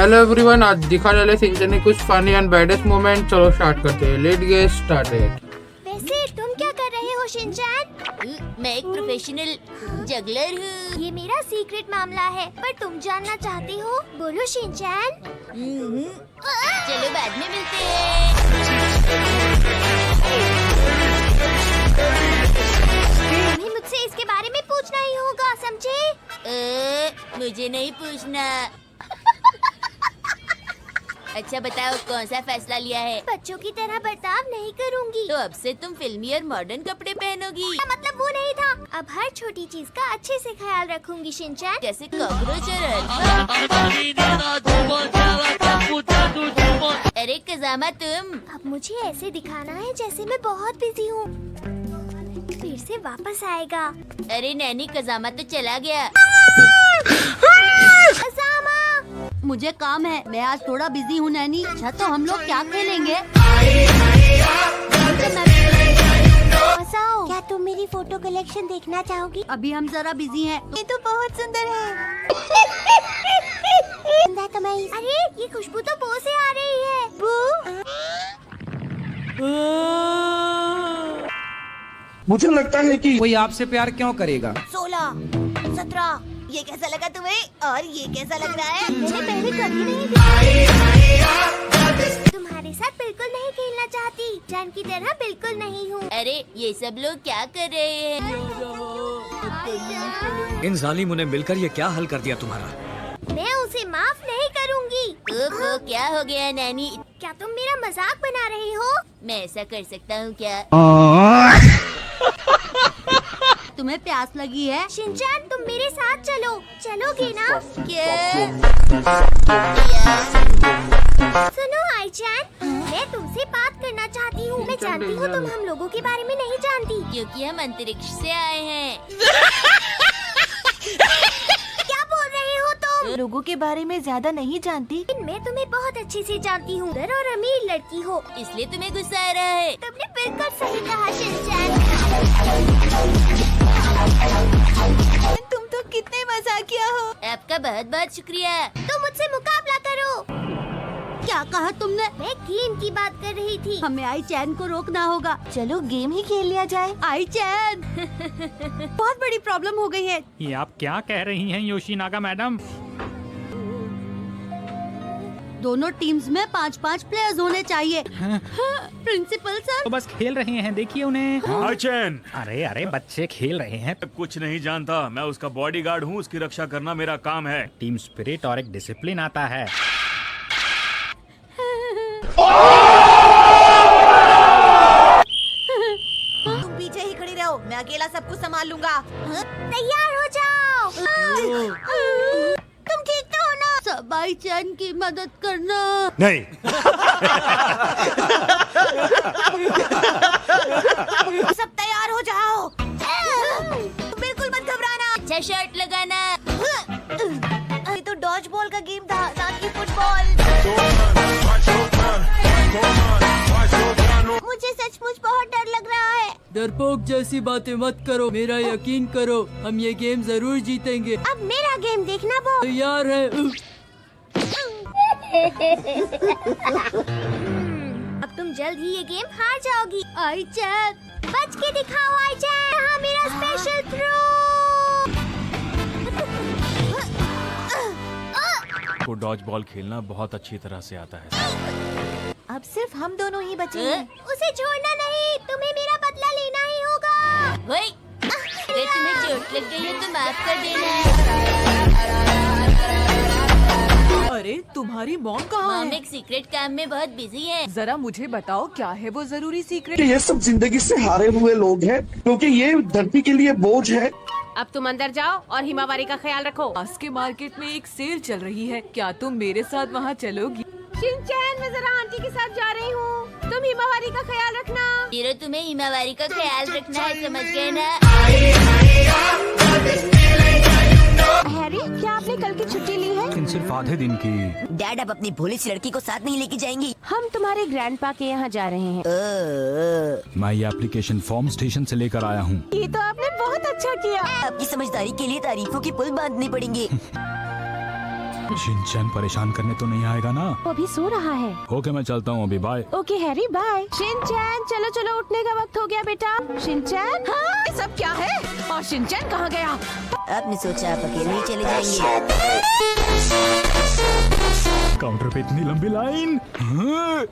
Hello everyone, आज दिखाने वाले सिंचन ने कुछ फनी एंड बैडेस्ट मोमेंट। चलो स्टार्ट करते हैं। Let get started. वैसे तुम क्या कर रहे हो शिनचैन? मैं एक प्रोफेशनल जगलर हूँ। ये मेरा सीक्रेट मामला है, पर तुम जानना चाहते हो? बोलो शिनचैन। चलो बाद में मिलते हैं। तुम्हें मुझसे इसके बारे में पूछना ही होगा, समझे? मुझे नहीं पूछना। अच्छा बताओ, कौन सा फैसला लिया है? बच्चों की तरह बर्ताव नहीं करूंगी। तो अब से तुम फिल्मी और मॉडर्न कपड़े पहनोगी। मतलब वो नहीं था। अब हर छोटी चीज का अच्छे से ख्याल रखूंगी शिनचैन। जैसे कॉकरोच और अरे कजामा तुम। अब मुझे ऐसे दिखाना है जैसे मैं बहुत बिजी हूँ। फिर से वापस आएगा। अरे नैनी, कजामा तो चला गया। कजामा! मुझे काम है, मैं आज थोड़ा बिजी हूँ नैनी। अच्छा तो हम लोग क्या खेलेंगे? क्या तुम मेरी फोटो कलेक्शन देखना चाहोगी? अभी हम जरा बिजी हैं। ये तो बहुत सुंदर है। अरे ये खुशबू तो बो से आ रही है। बो? मुझे लगता है कि कोई आपसे प्यार क्यों करेगा? 16, 17। ये कैसा लगा तुम्हें? और ये कैसा लग रहा है? मैंने पहले कभी नहीं देखा। तुम्हारे साथ बिल्कुल नहीं खेलना चाहती। जान की तरह बिल्कुल नहीं हूँ। अरे ये सब लोग क्या कर रहे हैं? इन जालिमों ने मिलकर ये क्या हल कर दिया तुम्हारा? मैं उसे माफ नहीं करूँगी। ओहो, क्या हो गया नैनी? क्या तुम मेरा मजाक बना रहे हो? मैं ऐसा कर सकता हूँ क्या? तुम्हें प्यास लगी है? शिनचैन, तुम मेरे साथ चलो। चलोगे ना? क्या? सुनो आईचैन, मैं तुमसे बात करना चाहती हूँ। मैं जानती हूँ तुम हम लोगों के बारे में नहीं जानती। क्योंकि हम अंतरिक्ष से आए हैं। क्या बोल रहे हो तुम? लोगों के बारे में ज्यादा नहीं जानती। मैं तुम्हें बहुत अच्छे से जानती हूँ। सुंदर और अमीर लड़की हो। इसलिए तुम्हें गुस्सा आ रहा है। तुमने बिल्कुल सही कहा शिनचैन। तुम तो कितने मजाकिया हो। आपका बहुत बहुत शुक्रिया। तुम मुझसे मुकाबला करो। क्या कहा तुमने? मैं गेम की बात कर रही थी। हमें आई चैन को रोकना होगा। चलो गेम ही खेल लिया जाए। आई चैन बहुत बड़ी प्रॉब्लम हो गई है। ये आप क्या कह रही हैं योशीनागा मैडम? दोनों टीम्स में 5-5 प्लेयर्स होने चाहिए। Principal sir. तो बस खेल रहे हैं, देखिए उन्हें। आचैन, अरे अरे, बच्चे खेल रहे हैं। कुछ नहीं जानता। मैं उसका बॉडीगार्ड हूँ। उसकी रक्षा करना मेरा काम है। टीम स्पिरिट और एक डिसिप्लिन आता है। तुम पीछे ही खड़ी रहो, मैं अकेला सब कुछ संभाल लूंगा। तैयार हो जाओ। तुम ठीक तो हो ना? सब आई चैन की मदद करना। नहीं। सब तैयार हो जाओ। बिल्कुल मत घबराना। अच्छा शर्ट लगाना। ये तो डॉज बॉल का गेम था, ना कि फुटबॉल। मुझे सचमुच बहुत डर लग रहा है। डरपोक जैसी बातें मत करो, मेरा यकीन करो, हम ये गेम जरूर जीतेंगे। अब मेरा गेम देखना वो। तैयार है? अब तुम जल्द ही ये गेम हार जाओगी। आई चैन बच के दिखाओ आईचैन। यहाँ मेरा स्पेशल थ्रो। को डॉज बॉल खेलना बहुत अच्छी तरह से आता है। अब सिर्फ हम दोनों ही बचे हैं। उसे छोड़ना नहीं, तुम्हें मेरा बदला लेना ही होगा। वही, अगर तुम्हें चोट लग गई है तो माफ कर देना। अरे तुम्हारी मॉम कहाँ मॉम है? एक सीक्रेट काम में बहुत बिजी है। जरा मुझे बताओ, क्या है वो जरूरी सीक्रेट? ये सब जिंदगी से हारे हुए लोग हैं, क्योंकि ये धरती के लिए बोझ है। अब तुम अंदर जाओ और हिमावारी का ख्याल रखो। पास के मार्केट में एक सेल चल रही है, क्या तुम मेरे साथ वहाँ चलोगी? शिनचैन, मैं जरा आंटी के साथ जा रही हूँ, तुम हिमावारी का ख्याल रखना। जीरो, तुम्हें हिमावारी का ख्याल रखना है, समझ गए ना? हैरी, क्या आपने कल की छुट्टी ली है? लेकिन सिर्फ आधे दिन की। डैड अब अपनी भोली सी लड़की को साथ नहीं लेके जाएंगी। हम तुम्हारे ग्रैंडपा के यहाँ जा रहे हैं। मैं ये एप्लीकेशन फॉर्म स्टेशन से लेकर आया हूँ। ये तो आपने बहुत अच्छा किया। आपकी समझदारी के लिए तारीफों की पुल बांधने पड़ेंगे। शिनचैन परेशान करने तो नहीं आएगा ना? वो अभी सो रहा है। ओके मैं चलता हूँ अभी, bye. Okay Harry bye. Shinchan चलो चलो उठने का वक्त हो गया बेटा। शिनचैन हाँ ये सब क्या है और शिनचैन कहाँ गया? आपने सोचा आप अकेले ही चले जाएंगे? काउंटर पे इतनी लंबी लाइन। हाँ?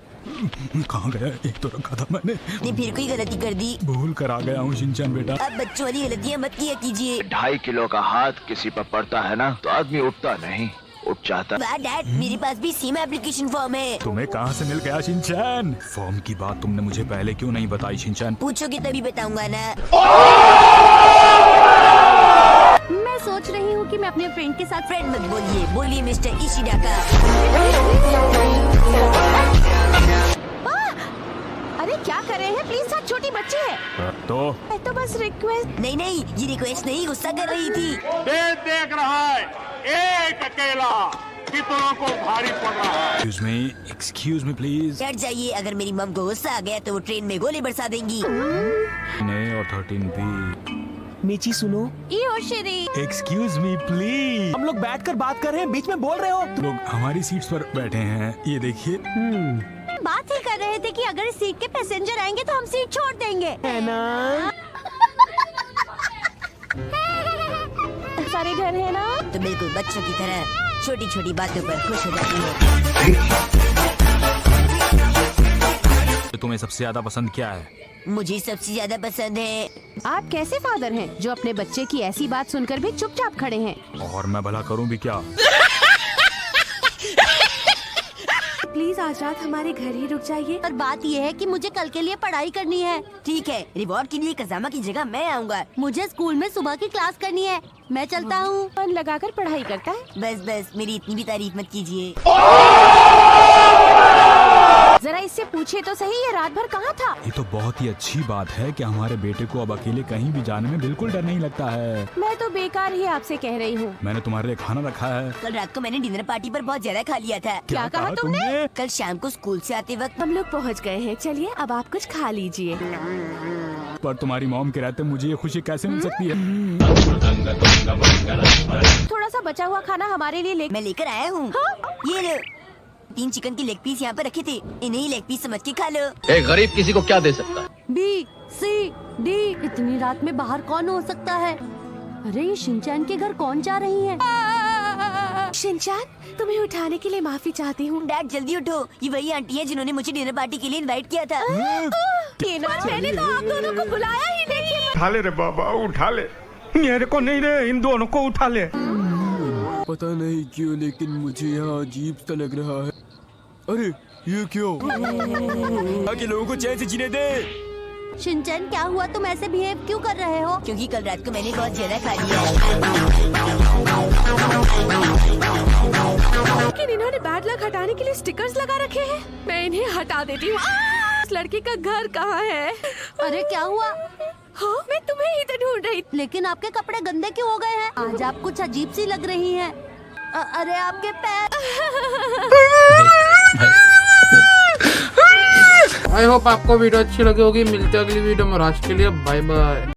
कहाँ गया? एक तो रखा था मैंने। ने फिर कोई गलती कर दी? भूल कर आ गया हूँ शिनचैन बेटा। अब बच्चों वाली गलतियाँ मत किया कीजिए। 2.5 किलो का हाथ किसी पर पड़ता है ना तो आदमी उठता नहीं, उठ जाता। वाह डैड, मेरे पास भी सेम एप्लीकेशन फॉर्म है। तुम्हें कहाँ से मिल गया शिनचैन? फॉर्म की बात तुमने मुझे पहले क्यों नहीं बताई शिनचैन? पूछोगे तभी बताऊंगा ना। मैं सोच रही हूँ कि मैं अपने फ्रेंड के साथ फ्रेंड मत बोलिए, बोलिए मिस्टर इशिडा का। अरे क्या कर रहे हैं? प्लीज आप छोटी बच्ची है। तो बस रिक्वेस्ट। नहीं नहीं, ये रिक्वेस्ट नहीं, गुस्सा कर रही थी। देख रहा है एक अकेला कितनों को भारी पड़ रहा है। Excuse me please. डर जाइए, अगर मेरी मम को गुस्सा आ गया तो वो ट्रेन में गोली बरसा देंगी। नहीं और 13B। मीची सुनो। Excuse me please. हम लोग बैठकर बात कर रहे हैं, बीच में बोल रहे हो। लोग हमारी सीट्स पर बैठे हैं, ये देखिए। बात ही कर रहे थे कि अगर इस सीट के पैसेंजर आएंगे तो हम सीट छोड़ देंगे। है ना? सारे घर है ना? तो बिल्कुल बच्चों की तरह छोटी छोटी बातों पर खुश हो जाती है। तो तुम्हें सबसे ज्यादा पसंद क्या है? मुझे सबसे ज्यादा पसंद है। आप कैसे फादर हैं जो अपने बच्चे की ऐसी बात सुनकर भी चुपचाप खड़े हैं? और मैं भला करूं भी क्या? प्लीज आज रात हमारे घर ही रुक जाइए। पर बात ये है कि मुझे कल के लिए पढ़ाई करनी है। ठीक है, रिवॉर्ड के लिए कजामा की जगह मैं आऊँगा। मुझे स्कूल में सुबह की क्लास करनी है। मैं चलता हूँ। मन लगाकर पढ़ाई करता है। बस बस, मेरी इतनी भी तारीफ मत कीजिए। जरा इससे पूछे तो सही, ये रात भर कहाँ था? ये तो बहुत ही अच्छी बात है कि हमारे बेटे को अब अकेले कहीं भी जाने में बिल्कुल डर नहीं लगता है। मैं तो बेकार ही आपसे कह रही हूँ। मैंने तुम्हारे लिए खाना रखा है। कल रात को मैंने डिनर पार्टी पर बहुत ज्यादा खा लिया था। क्या कहा तुमने? कल शाम को स्कूल से आते वक्त हम लोग पहुँच गए हैं। चलिए अब आप कुछ खा लीजिए। पर तुम्हारी मॉम के रहते मुझे ये खुशी कैसे मिल सकती है? थोड़ा सा बचा हुआ खाना हमारे लिए ले। मैं लेकर आया हूँ। ये लो, 3 चिकन की लेग पीस यहाँ पर रखे थे, इन्हें ही लेग पीस समझ के खा लो। एक गरीब किसी को क्या दे सकता है? BCD। इतनी रात में बाहर कौन हो सकता है? अरे ये शिनचैन के घर कौन जा रही है? शिनचैन, तुम्हें उठाने के लिए माफी चाहती हूँ। डैड जल्दी उठो, ये वही आंटी है जिन्होंने मुझे डिनर पार्टी के लिए इनवाइट किया था। मैंने तो आप दोनों को बुलाया ही नहीं। उठा ले रे बाबा, उठा ले। मेरे को नहीं रे, इन दोनों को उठा ले। पता नहीं क्यों लेकिन मुझे यहाँ अजीब सा लग रहा है। अरे ये क्यों? आगे लोगों को चैन से जीने दे। शिनचैन क्या हुआ? तुम ऐसे बिहेव क्यों कर रहे हो? क्योंकि कल रात को मैंने बहुत ज्यादा खा लिया। लेकिन इन्होंने बैड लक हटाने के लिए स्टिकर्स लगा रखे हैं। मैं इन्हें हटा देती हूँ। इस लड़के का घर कहाँ है? अरे क्या हुआ? हाँ, मैं तुम्हें ही तो ढूंढ रही थी। लेकिन आपके कपड़े गंदे क्यों हो गए हैं? आज आप कुछ अजीब सी लग रही हैं। अरे आपके पैर। आई होप आपको वीडियो अच्छी लगी होगी। मिलते हैं अगली वीडियो में। आज के लिए बाय बाय।